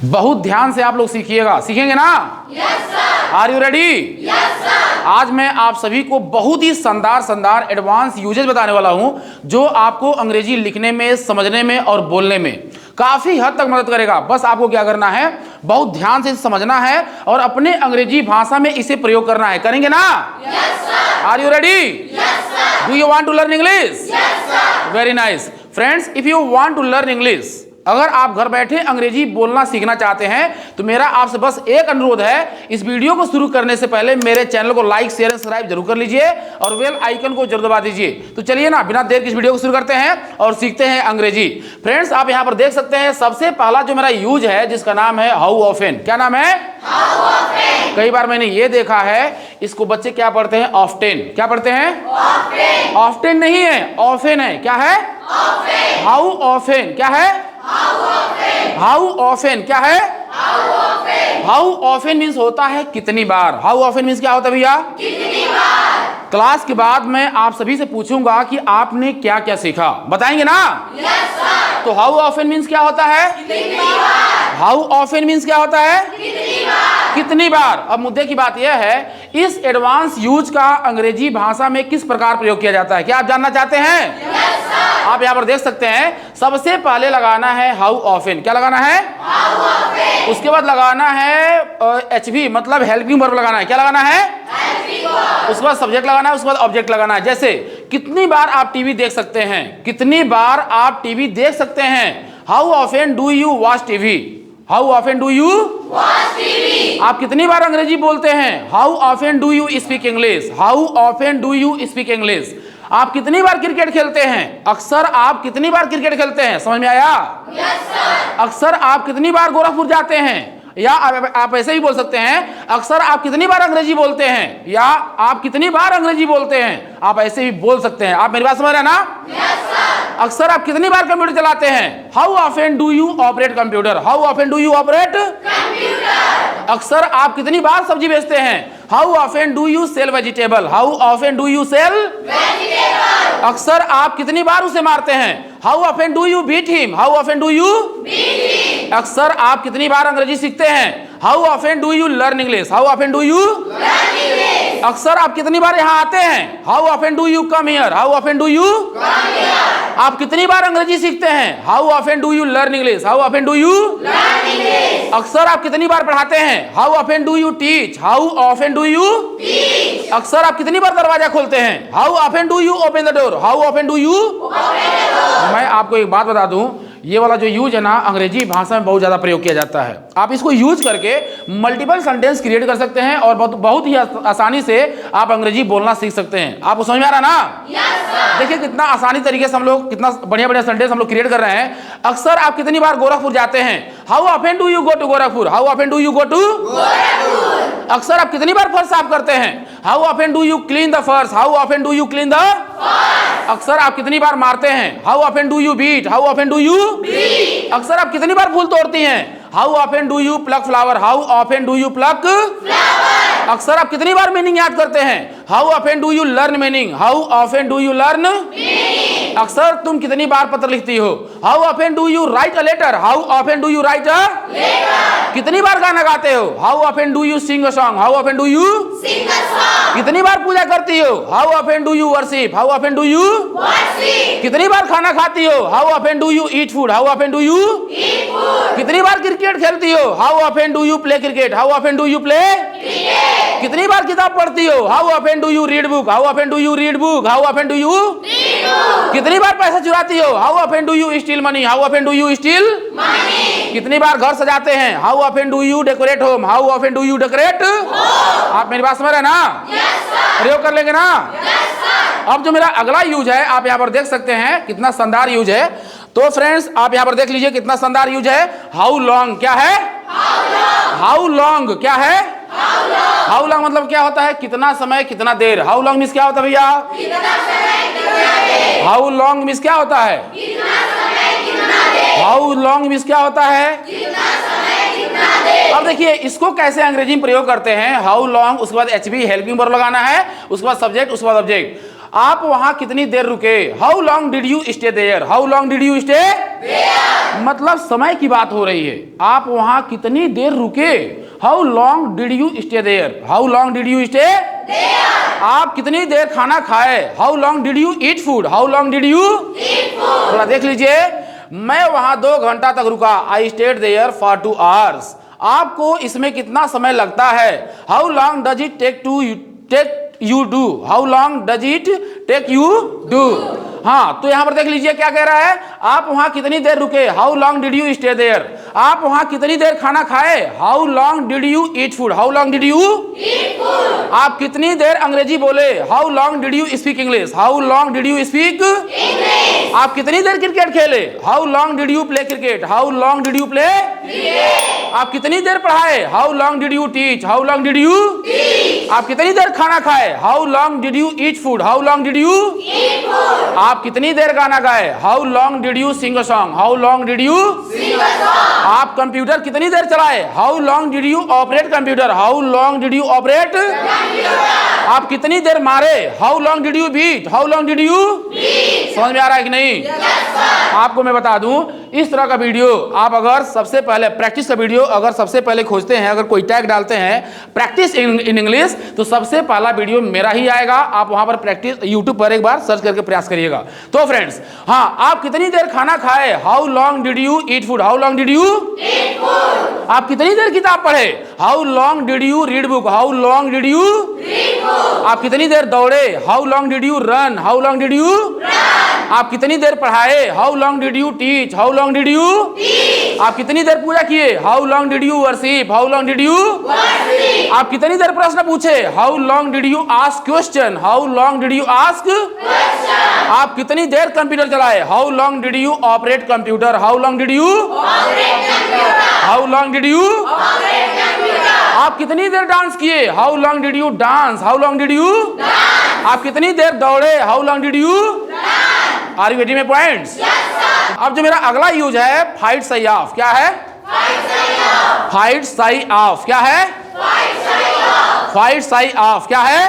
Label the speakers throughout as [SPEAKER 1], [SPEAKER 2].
[SPEAKER 1] बहुत ध्यान से आप लोग सीखिएगा, सीखेंगे ना?
[SPEAKER 2] Yes sir.
[SPEAKER 1] Are you ready?
[SPEAKER 2] Yes sir.
[SPEAKER 1] आज मैं आप सभी को बहुत ही शानदार एडवांस यूजेज बताने वाला हूं जो आपको अंग्रेजी लिखने में, समझने में और बोलने में काफी हद तक मदद करेगा। बस आपको क्या करना है, बहुत ध्यान से समझना है और अपने अंग्रेजी भाषा में इसे प्रयोग करना है। करेंगे ना?
[SPEAKER 2] Yes sir.
[SPEAKER 1] Are you ready?
[SPEAKER 2] Yes sir.
[SPEAKER 1] Do you want to learn English?
[SPEAKER 2] Yes sir.
[SPEAKER 1] Very nice friends, if you want to learn English, अगर आप घर बैठे अंग्रेजी बोलना सीखना चाहते हैं तो मेरा आपसे बस एक अनुरोध है, इस वीडियो को शुरू करने से पहले मेरे चैनल को लाइक, शेयर, सब्सक्राइब जरूर कर लीजिए और बेल आइकन को जरूर दबा दीजिए। तो चलिए ना, बिना देर के इस वीडियो को शुरू करते हैं और सीखते हैं अंग्रेजी। फ्रेंड्स, आप यहां पर देख सकते हैं सबसे पहला जो मेरा यूज है जिसका नाम है हाउ ऑफेन। क्या नाम है?
[SPEAKER 2] How often.
[SPEAKER 1] कई बार मैंने ये देखा है, इसको बच्चे क्या पढ़ते हैं? ऑफ्टेन। क्या पढ़ते हैं?
[SPEAKER 2] ऑफेन।
[SPEAKER 1] ऑफ्टेन नहीं है, ऑफेन है। क्या है?
[SPEAKER 2] ऑफेन।
[SPEAKER 1] How often. क्या है?
[SPEAKER 2] How often.
[SPEAKER 1] How often. क्या है?
[SPEAKER 2] How often.
[SPEAKER 1] How often means होता है कितनी बार। हाउ ऑफेन मीन्स क्या होता है भैया?
[SPEAKER 2] कितनी बार।
[SPEAKER 1] क्लास के बाद मैं आप सभी से पूछूंगा कि आपने क्या क्या सीखा, बताएंगे ना?
[SPEAKER 2] Yes sir.
[SPEAKER 1] तो हाउ ऑफेन मीन्स क्या होता है?
[SPEAKER 2] कितनी बार।
[SPEAKER 1] हाउ ऑफेन मीन्स क्या होता है?
[SPEAKER 2] कितनी बार।
[SPEAKER 1] कितनी बार। अब मुद्दे की बात यह है, इस एडवांस यूज का अंग्रेजी भाषा में किस प्रकार प्रयोग किया जाता है, क्या आप जानना चाहते हैं?
[SPEAKER 2] Yes sir.
[SPEAKER 1] आप यहाँ पर देख सकते हैं, सबसे पहले लगाना है हाउ ऑफेन। क्या लगाना है?
[SPEAKER 2] How often.
[SPEAKER 1] उसके बाद लगाना है HV, मतलब हेल्पिंग वर्ब लगाना है। क्या लगाना है?
[SPEAKER 2] Helping verb.
[SPEAKER 1] उसके बाद सब्जेक्ट लगाना है, उसके बाद ऑब्जेक्ट लगाना है। जैसे कितनी बार आप टीवी देख सकते हैं, कितनी बार आप टीवी देख सकते हैं। How often do you watch TV. How often do you
[SPEAKER 2] watch TV.
[SPEAKER 1] आप कितनी बार अंग्रेजी बोलते हैं? How often do you speak English. How often do you speak English. आप कितनी बार क्रिकेट खेलते हैं? अक्सर आप कितनी बार क्रिकेट खेलते हैं? समझ में आया?
[SPEAKER 2] Yes sir.
[SPEAKER 1] अक्सर आप कितनी बार गोरखपुर जाते हैं? या आप ऐसे ही बोल सकते हैं, अक्सर आप कितनी बार अंग्रेजी बोलते हैं, या आप कितनी बार अंग्रेजी बोलते हैं। आप ऐसे भी बोल सकते हैं। आप मेरी बात समझ रहे हैं ना?
[SPEAKER 2] Yes sir.
[SPEAKER 1] अक्सर आप कितनी बार कंप्यूटर चलाते हैं? How often do you operate computer. How often do you operate
[SPEAKER 2] computer.
[SPEAKER 1] अक्सर आप कितनी बार सब्जी बेचते हैं? How often do you sell vegetable. How often do you sell
[SPEAKER 2] vegetable.
[SPEAKER 1] अक्सर आप कितनी बार उसे मारते हैं? How often do you beat him. How often do you
[SPEAKER 2] beat him.
[SPEAKER 1] अक्सर आप कितनी बार अंग्रेजी सीखते हैं? How often do you learn English. How often do you
[SPEAKER 2] learn English.
[SPEAKER 1] अक्सर आप कितनी बार यहाँ आते हैं? How often do you come here. How often do you
[SPEAKER 2] come here.
[SPEAKER 1] आप कितनी बार अंग्रेजी सीखते हैं? How often do you learn English. How often do you
[SPEAKER 2] learn English.
[SPEAKER 1] अक्सर आप कितनी बार पढ़ाते हैं? How often do you teach. How often do you
[SPEAKER 2] teach.
[SPEAKER 1] अक्सर आप कितनी बार दरवाजा खोलते हैं? How often do you open the door. How often do you
[SPEAKER 2] open the door.
[SPEAKER 1] मैं आपको एक बात बता दूं, ये वाला जो यूज है ना, अंग्रेजी भाषा में बहुत ज्यादा प्रयोग किया जाता है। आप इसको यूज करके मल्टीपल सेंटेंस क्रिएट कर सकते हैं और बहुत ही आसानी से आप अंग्रेजी बोलना सीख सकते हैं। आपको समझ में आ रहा है ना?
[SPEAKER 2] Yes sir.
[SPEAKER 1] देखिए कितना आसानी तरीके से हम लोग, कितना बढ़िया बढ़िया सेंटेंस हम लोग क्रिएट कर रहे हैं। अक्सर आप कितनी बार गोरखपुर जाते हैं? How often do you go to Gorakhpur. How often do you go to
[SPEAKER 2] Gorakhpur.
[SPEAKER 1] अक्सर आप कितनी बार फर्श साफ करते हैं? How often do you clean the farsh. How often do you clean the
[SPEAKER 2] farsh.
[SPEAKER 1] अक्सर आप कितनी बार मारते हैं? How often do you beat. How often do you
[SPEAKER 2] beat.
[SPEAKER 1] अक्सर आप कितनी बार फूल तोड़ती हैं? How often do you pluck flower. How often do you pluck
[SPEAKER 2] flower.
[SPEAKER 1] अक्सर आप कितनी बार मीनिंग याद करते हैं? How often do you learn meaning. How often do you learn
[SPEAKER 2] meaning.
[SPEAKER 1] अक्सर तुम कितनी बार पत्र लिखती हो? How often do you write a letter. How often do you write a
[SPEAKER 2] letter.
[SPEAKER 1] कितनी बार गाना गाते हो? How often do you sing a song. How often do you
[SPEAKER 2] sing a song.
[SPEAKER 1] कितनी बार पूजा करती हो? How often do you worship. How often do you
[SPEAKER 2] worship.
[SPEAKER 1] कितनी बार खाना खाती हो? How often do you eat food. How often do you
[SPEAKER 2] eat food.
[SPEAKER 1] कितनी बार क्रिकेट खेलती हो? How often do you play cricket? How often do you play
[SPEAKER 2] cricket.
[SPEAKER 1] कितनी बार किताब पढ़ती हो? How often do you read book? How often do you read book? How often do you
[SPEAKER 2] read book.
[SPEAKER 1] कितनी बार पैसा चुराती हो? How often do you steel money? How often do you steel
[SPEAKER 2] money.
[SPEAKER 1] कितनी बार घर सजाते हैं? How often do you decorate home? How often do you decorate आप मेरी बात समझ रहे हैं ना?
[SPEAKER 2] Yes sir.
[SPEAKER 1] प्रयोग कर लेंगे ना?
[SPEAKER 2] Yes sir.
[SPEAKER 1] अब जो मेरा अगला यूज है, आप यहाँ पर देख सकते हैं कितना शानदार यूज है। तो फ्रेंड्स आप यहाँ पर देख लीजिए कितना शानदार यूज है। हाउ लॉन्ग क्या है? हाउ लॉन्ग क्या है? हाउ लॉन्ग मतलब क्या होता है? कितना समय, कितना देर। हाउ लॉन्ग मीन्स क्या होता है भैया?
[SPEAKER 2] कितना समय कितना देर।
[SPEAKER 1] हाउ लॉन्ग मीन्स क्या होता है?
[SPEAKER 2] कितना समय कितना देर।
[SPEAKER 1] हाउ लॉन्ग मीन्स क्या होता है?
[SPEAKER 2] कितना समय कितना देर।
[SPEAKER 1] अब देखिए इसको कैसे अंग्रेजी में प्रयोग करते हैं। हाउ लॉन्ग, उसके बाद HV हेल्पिंग वर्ब लगाना है, उसके बाद सब्जेक्ट, उसके बाद ऑब्जेक्ट। आप वहां कितनी देर रुके? How long did you stay there? How long did you stay? मतलब समय की बात हो रही है। आप वहां कितनी देर रुके? How long did you stay there? How long did you stay there? आप कितनी देर खाना खाए? How long did you eat food? How long did you eat food? थोड़ा देख लीजिए, मैं वहां 2 घंटा तक रुका। I stayed there for 2 hours। आपको इसमें कितना समय लगता है? How long does it take you do? How long does it take you do? हाँ, तो यहां पर देख लीजिए क्या कह रहा है, आप वहां कितनी देर रुके? How long did you stay there? आप वहां कितनी देर खाना खाए? How long did you eat food? How long did you eat food? आप कितनी देर अंग्रेजी बोले? How long did you speak English? How long did you speak English? आप कितनी देर क्रिकेट खेले? How long did you play cricket? How long did you play cricket? आप कितनी देर पढ़ाए? How long did you teach? How long did you teach? आप कितनी देर खाना खाए? How long did you eat food? How long did you eat food? आप कितनी देर गाना गाए? How long did you sing a song? How long did you sing a song? आप कंप्यूटर कितनी देर चलाए? How long did you operate computer? How long did you operate computer? आप कितनी देर मारे? How long did you beat? How long did you beat? समझ में आ रहा है कि नहीं? आपको मैं बता दूं, इस तरह का वीडियो आप अगर सबसे पहले प्रैक्टिस का वीडियो अगर सबसे पहले खोजते हैं, अगर कोई टैग डालते हैं प्रैक्टिस इन इंग्लिश, तो सबसे पहला वीडियो मेरा ही आएगा। आप वहां पर प्रैक्टिस यूट्यूब पर एक बार सर्च करके प्रयास करिएगा। तो फ्रेंड्स, हाँ, आप कितनी देर खाना खाए? How long did you eat food? How long did you eat food? आप कितनी देर किताब पढ़े? How long did you read book? How long did you read book? आप कितनी देर दौड़े? How long did you run? How long did you run? आप कितनी देर पढ़ाए? How long did you teach? How long did you teach? आप कितनी देर पूजा किए? How long did you worship? How long did you worship? आप कितनी देर प्रश्न पूछे? How long did you ask question? How long did you ask question? आप कितनी देर कंप्यूटर चलाए? How long did you operate computer? How long did you operate computer? How long did you operate computer? आप कितनी देर dance किए? How long did you dance? How long did you dance? आप कितनी देर दौड़े? How long did you run? Are you getting my points? अब जो मेरा अगला यूज है, फाइट सही ऑफ। क्या है? Fight shy of. क्या है? Fight shy of. क्या है?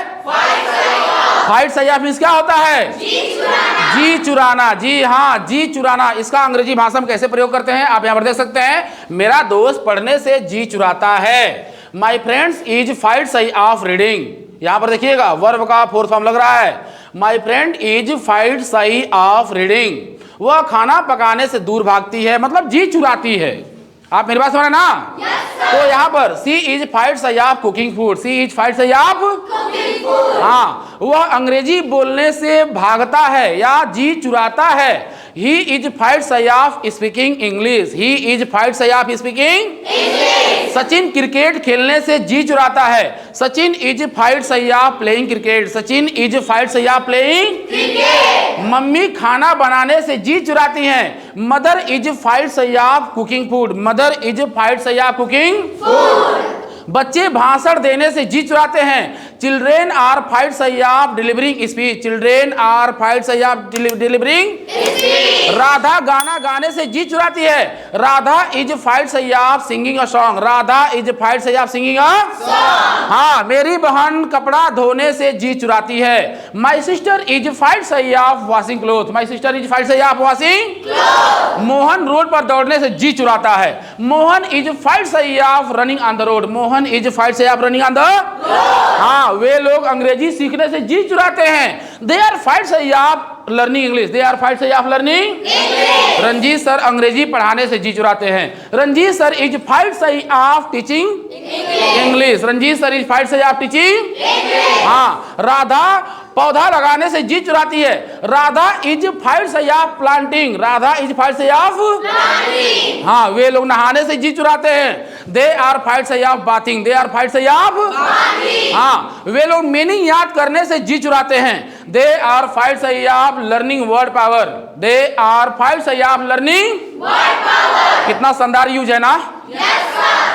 [SPEAKER 1] फाइट सही ऑफ मींस क्या होता है? जी चुराना। जी हाँ, जी चुराना। इसका अंग्रेजी भाषा में कैसे प्रयोग करते हैं आप यहां पर देख सकते हैं। मेरा दोस्त पढ़ने से जी चुराता है। My friends is fight shy of reading. यहां पर देखिएगा वर्ब का फोर्थ फॉर्म लग रहा है। My friend is fight shy of reading. वह खाना पकाने से दूर भागती है, मतलब जी चुराती है। आप मेरी बात समझ रहे ना? तो यहाँ पर she is fight shy of cooking food. She is fight shy of cooking food. हाँ, वह अंग्रेजी बोलने से भागता है या जी चुराता है। He is fight shy of speaking English. He is fight shy of speaking English. Sachin cricket खेलने से जी चुराता है। Sachin is fight shy of playing cricket. Sachin is fight shy of playing cricket. Mummy खाना बनाने से जी चुराती हैं। Mother is fight shy of cooking food. Mother is fight shy of cooking food. बच्चे भाषण देने से जी चुराते हैं। Children are fight shy of delivering speech. Children are fight shy of delivering speech. Radha गाना गाने से जी चुराती है। Radha is fight shy of singing a song. Radha is fight shy of singing a song. हाँ, मेरी बहन कपड़ा धोने से जी चुराती है। My sister is fight shy of washing cloth. My sister is fight shy of washing cloth. Mohan road पर दौड़ने से जी चुराता है। Mohan is fight shy of running on the road. Mohan is fight shy of running on the road. हाँ, वे लोग अंग्रेजी सीखने से जी चुराते हैं। They are fight shy of learning English. They are fight shy of learning English. Ranjit sir अंग्रेजी पढ़ाने से जी चुराते हैं। Ranjit sir is fight shy of teaching English. Ranjit sir is fight shy of teaching English. हाँ, राधा पौधा लगाने से जी चुराती है। Radha is fight shy of planting. Radha is fight shy of planting. हाँ, वे लोग नहाने से जी चुराते हैं। They are fight shy of bathing. They are fight shy of bathing. हाँ, वे लोग मीनिंग याद करने से जी चुराते हैं। They are fight shy of learning word power. They are fight shy of learning word power. कितना शानदार यूज है ना?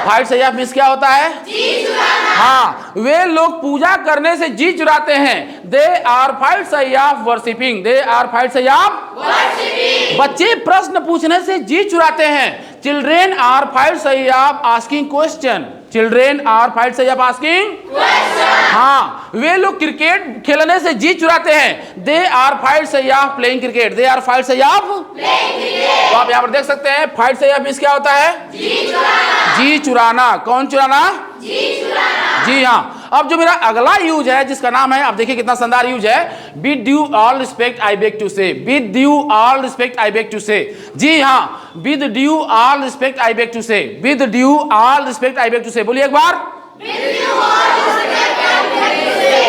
[SPEAKER 1] फाइट सही ऑफ मींस क्या होता है? जी चुराना। हाँ, वे लोग पूजा करने से जी चुराते हैं। They are fight shy of worshipping. They are fight shy of worshipping. बच्चे प्रश्न पूछने से जी चुराते हैं। Children are fight shy of asking question. Children are fight shy of asking question. हाँ, वे लोग क्रिकेट खेलने से जी चुराते हैं। They are fight shy of playing cricket, they are fight shy of. तो आप यहाँ पर देख सकते हैं फाइट से ऑफ मींस क्या होता है? जी चुराना। कौन चुराना? जी हाँ। अब जो मेरा अगला यूज है जिसका नाम है, अब देखिए कितना शानदार यूज है, with due all respect I beg to say, with due all respect I beg to say. जी हाँ, with due all respect I beg to say, with due all respect I beg to say. बोलिए एक बार,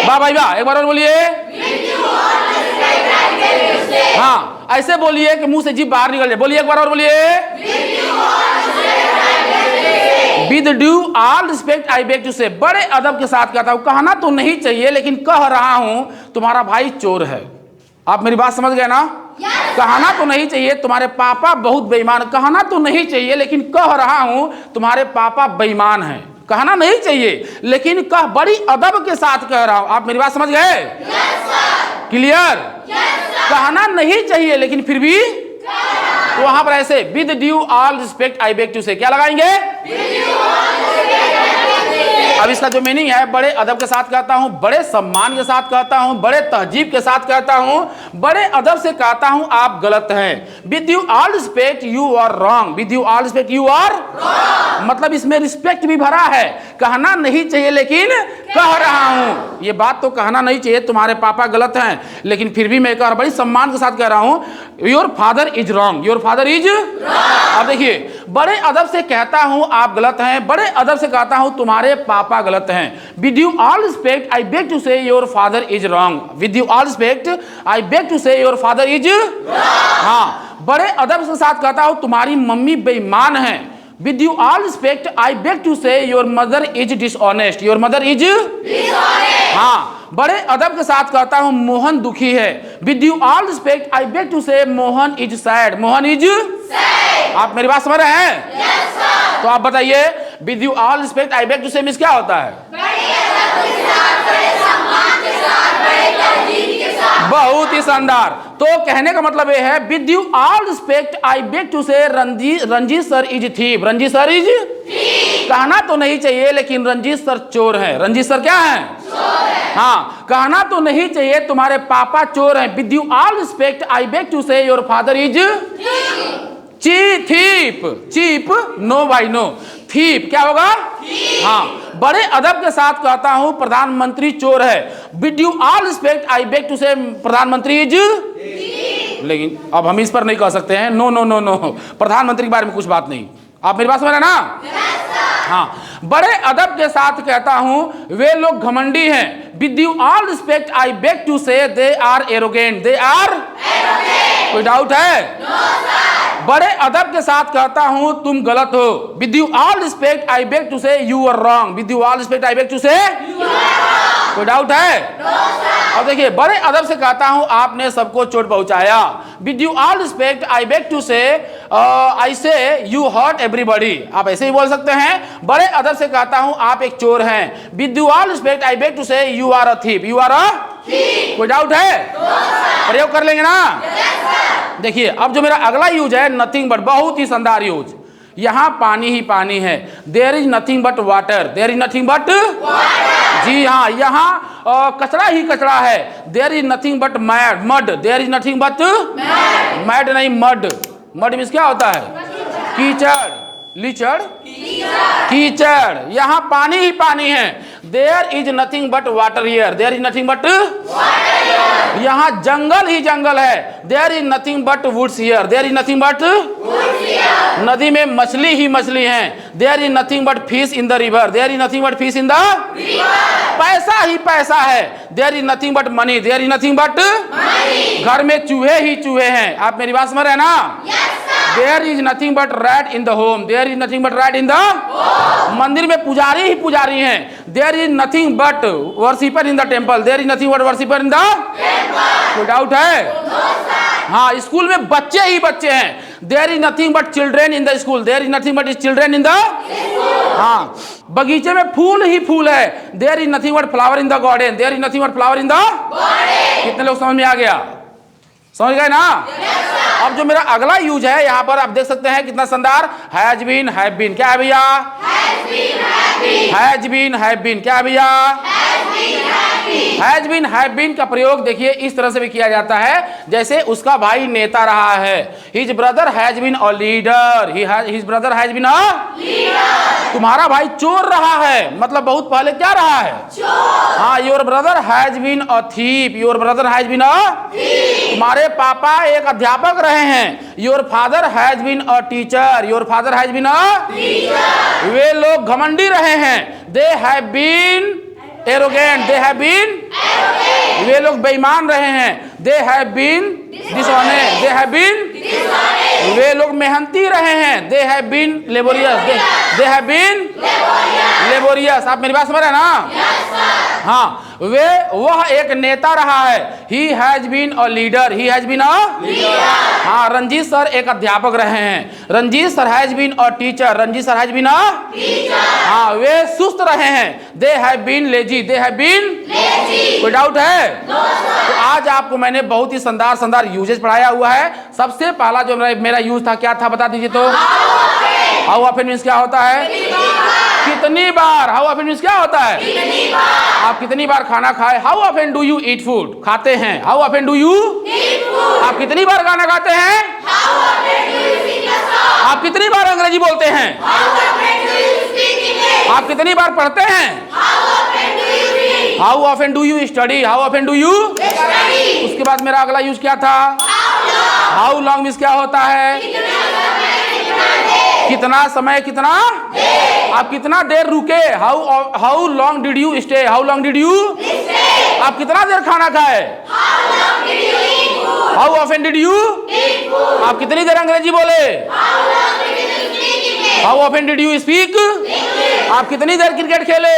[SPEAKER 1] वाह भाई वाह, एक बार और बोलिए। हाँ, ऐसे बोलिए कि मुंह से जीभ बाहर निकल जाए। बोलिए एक बार और बोलिए, with due all respect I beg to say. बड़े अदब के साथ कहता हूं, कहना तो नहीं चाहिए लेकिन कह रहा हूं तुम्हारा भाई चोर है। आप मेरी बात समझ गए ना? कहना तो नहीं चाहिए तुम्हारे पापा बहुत बेईमान, कहना तो नहीं चाहिए लेकिन कह रहा हूं तुम्हारे पापा बेईमान हैं। कहना नहीं चाहिए लेकिन कह बड़ी अदब के साथ कह रहा हूं। आप मेरी बात समझ गए? क्लियर? कहना नहीं चाहिए लेकिन फिर भी तो वहां पर ऐसे with due all respect I beg to say क्या लगाएंगे? अब इसका जो मीनिंग है, बड़े अदब के साथ कहता हूं, बड़े सम्मान के साथ कहता हूं, बड़े तहजीब के साथ कहता हूं, बड़े अदब से कहता हूं आप गलत हैं। With you all respect you are wrong, with you all respect you are wrong. मतलब इसमें रिस्पेक्ट भी भरा है। कहना नहीं चाहिए लेकिन कह रहा हूं, ये बात तो कहना नहीं चाहिए तुम्हारे पापा गलत हैं, लेकिन फिर भी मैं कह रहा, बड़ी सम्मान के साथ कह रहा हूं your father is wrong, your father is wrong. अब देखिए, बड़े अदब से कहता हूं आप गलत हैं, बड़े अदब से कहता हूं तुम्हारे पापा गलत हैं। With you all respect I beg to say your father is wrong, with you all respect I beg to say your father is wrong. हाँ, बड़े अदब के साथ कहता हूं तुम्हारी मम्मी बेईमान है। With you all respect I beg to say your mother is dishonest, your mother is dishonest. हाँ, बड़े अदब के साथ कहता हूं मोहन दुखी है। With you all respect I beg to say Mohan is sad, Mohan is sad. आप मेरी बात समझ रहे हैं? yes, sir। तो आप बताइए, with you all respect I beg to say means क्या होता है? बहुत ही शानदार। तो कहने का मतलब यह है, with you all respect I beg to say Ranjit sir is thief, Ranjit sir is thief. कहना तो नहीं चाहिए लेकिन रंजीत सर चोर है, रंजीत सर क्या है? चोर है। हाँ, कहना तो नहीं चाहिए तुम्हारे पापा चोर हैं। With you all respect I beg to say your father is thief, cheap no by no, thief क्या होगा? हाँ, बड़े अदब के साथ कहता हूं प्रधानमंत्री चोर है। With you all respect I beg to say प्रधानमंत्री इज, लेकिन अब हम इस पर नहीं कह सकते हैं, नो नो नो नो, प्रधानमंत्री के बारे में कुछ बात नहीं। आप मेरी बात समझ रहे हैं ना? हाँ, बड़े अदब के साथ कहता हूं वे लोग घमंडी हैं। With you all respect I beg to say they are arrogant, they are arrogant. कोई डाउट है? नो। बड़े अदब के साथ कहता हूं तुम गलत हो। With you all respect I beg to say you are wrong, with you all respect I beg to say कोई डाउट है? अब देखिए, बड़े अदब से कहता हूं आपने सबको चोट पहुंचाया। With you all respect I beg to say I से यू हर्ट एवरीबॉडी। आप ऐसे ही बोल सकते हैं। बड़े अदब से कहता हूं आप एक चोर हैं। With you all respect I beg to say you are a thief, you are a thief. कोई डाउट है? प्रयोग कर लेंगे ना? देखिए, अब जो मेरा अगला यूज है नथिंग बट, बहुत ही शानदार यूज। यहां पानी ही पानी है, there is nothing but water, there is nothing but water. जी हाँ, यहाँ कचरा ही कचरा है, there is nothing but mad, mud, there is nothing but mad नहीं मड। मड मीन्स क्या होता है? कीचड़, लीचड़, कीचड़। यहाँ पानी ही पानी है, there is nothing but water here, there is nothing but water. यहाँ जंगल ही जंगल है, there is nothing but woods here, there is nothing but woods here. नदी में मछली ही मछली हैं, there is nothing but fish in the river, there is nothing but fish in the river. पैसा ही पैसा है, there is nothing but money, there is nothing but money. घर में चूहे ही चूहे हैं। आप मेरी बात समझ रहे हैं ना? There is nothing but rat in the home. There is nothing but rat in the home. मंदिर में पुजारी ही पुजारी हैं। There is nothing but worshipper in the temple. There is nothing but worshipper in the temple. कोई doubt है? No, sir. हाँ, school में बच्चे ही बच्चे हैं। There is nothing but children in the school. There is nothing but children in the school. हाँ, बगीचे में फूल ही फूल है। There is nothing but flower in the garden. There is nothing but flower in the garden. कितने लोग समझ में आ गया? समझ गए ना? अब जो मेरा अगला यूज है यहाँ पर आप देख सकते हैं कितना शानदार, हैज बीन, हैव बीन। क्या है भैया? Has been, have been. क्या है भैया? हैज बीन, हैव बीन का प्रयोग देखिए इस तरह से भी किया जाता है जैसे उसका भाई नेता रहा है। His brother has been a leader, his brother has been a leader. तुम्हारा भाई चोर रहा है, मतलब बहुत पहले क्या रहा है? चोर। हाँ, your brother has been a thief, your brother has been a thief. तुम्हारे पापा एक अध्यापक रहे हैं। Your father has been a teacher, your father has been a teacher. वे लोग घमंडी रहे हैं। They have been arrogant, they have been arrogant. वे लोग बेईमान रहे हैं। They have been dishonest, they have been dishonest. वे लोग मेहनती रहे हैं। They have been laborious, they have been laborious. आप मेरी बात समझ रहे हैं ना? yes, हाँ, वह एक नेता रहा है। He has been a leader, he has been a leader. हाँ, रंजीत सर एक अध्यापक रहे हैं। Ranjit sir has been a teacher, Ranjit sir has been a teacher. हाँ, वे सुस्त रहे हैं। They have been lazy, they have been lazy. कोई डाउट है? no, तो आज आपको मैंने बहुत ही शानदार यूजेज पढ़ाया हुआ है। सबसे पहला जो मेरा यूज था क्या था बता दीजिए तो? हाउ ऑफन मीन्स क्या होता है? कितनी बार। हाउ ऑफन मीन्स क्या होता है? कितनी बार। आप कितनी बार खाना खाए? How often do you eat food? खाते हैं। How often do you eat food. आप कितनी बार गाना गाते हैं? How often do you sing a song. आप कितनी बार अंग्रेजी बोलते हैं? How often do you speak English. आप कितनी बार पढ़ते हैं? How often do you read. How often do you study? How often do you study. उसके बाद मेरा अगला यूज क्या था? हाउ लॉन्ग मीन्स क्या होता है? कितना समय, कितना देर। आप कितना देर रुके? How long did you stay? How long did you stay. आप कितना देर खाना खाए? How often did you eat food. आप कितनी देर अंग्रेजी बोले? How often did you speak English. आप कितनी देर क्रिकेट खेले?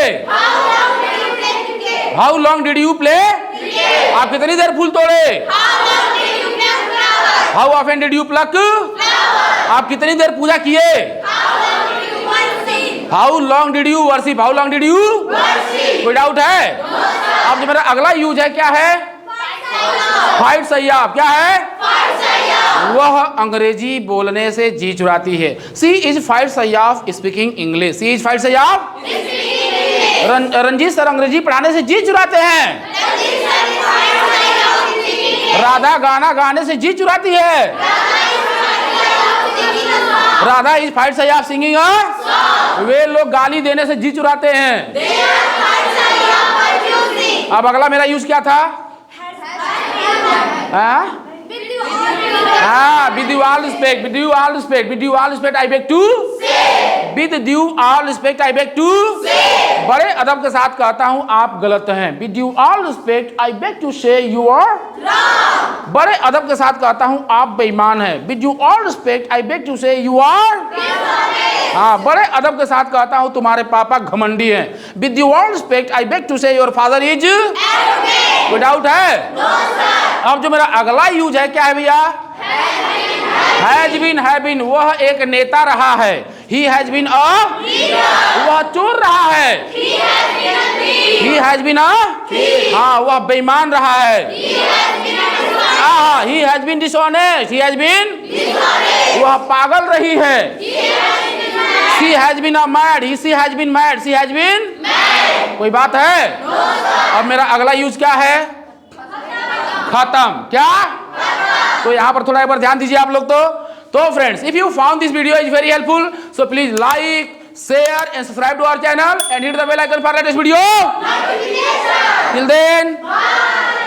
[SPEAKER 1] How long did you play cricket. आप कितनी देर फूल तोड़े? How often did you pluck flower. आप कितनी देर पूजा किए? How long did you worship? How long did you worship. कोई डाउट है? अब जो मेरा अगला यूज है क्या है? Fight shy of. क्या है? वह अंग्रेजी बोलने से जी चुराती है। She is fight shy of speaking English. She is fight shy of. Ranjit sir अंग्रेजी पढ़ाने से जी चुराते हैं। राधा गाना गाने से जी चुराती है। Radha is fight shy of singing a. वे लोग गाली देने से जी चुराते हैं। अब अगला मेरा यूज क्या था? With you all respect, with you all respect, with you all respect I beg to with you all respect I beg to. बड़े अदब के साथ कहता हूं आप गलत हैं। With you all respect I beg to say you are wrong. बड़े अदब के साथ कहता हूं आप बेईमान हैं। With you all respect I beg to say you are. हाँ, बड़े अदब के साथ कहता हूं तुम्हारे पापा घमंडी हैं। With you all respect I beg to say your father is. कोई डाउट है? अब जो मेरा अगला यूज है क्या है भैया? Has been, have been. वह एक नेता रहा है। He has been a. वह चोर रहा है। He has been a. हाँ, वह बेईमान रहा है। He has been dishonest, he has been. वह पागल रही है। She has been a mad, he she has been mad, she has been. कोई बात है? अब मेरा अगला यूज क्या है? खत्म। क्या? तो यहाँ पर थोड़ा एक बार ध्यान दीजिए आप लोग। तो friends, if you found this video is very helpful, so please like, share and subscribe to our channel and hit the bell icon for latest video. Till then, bye.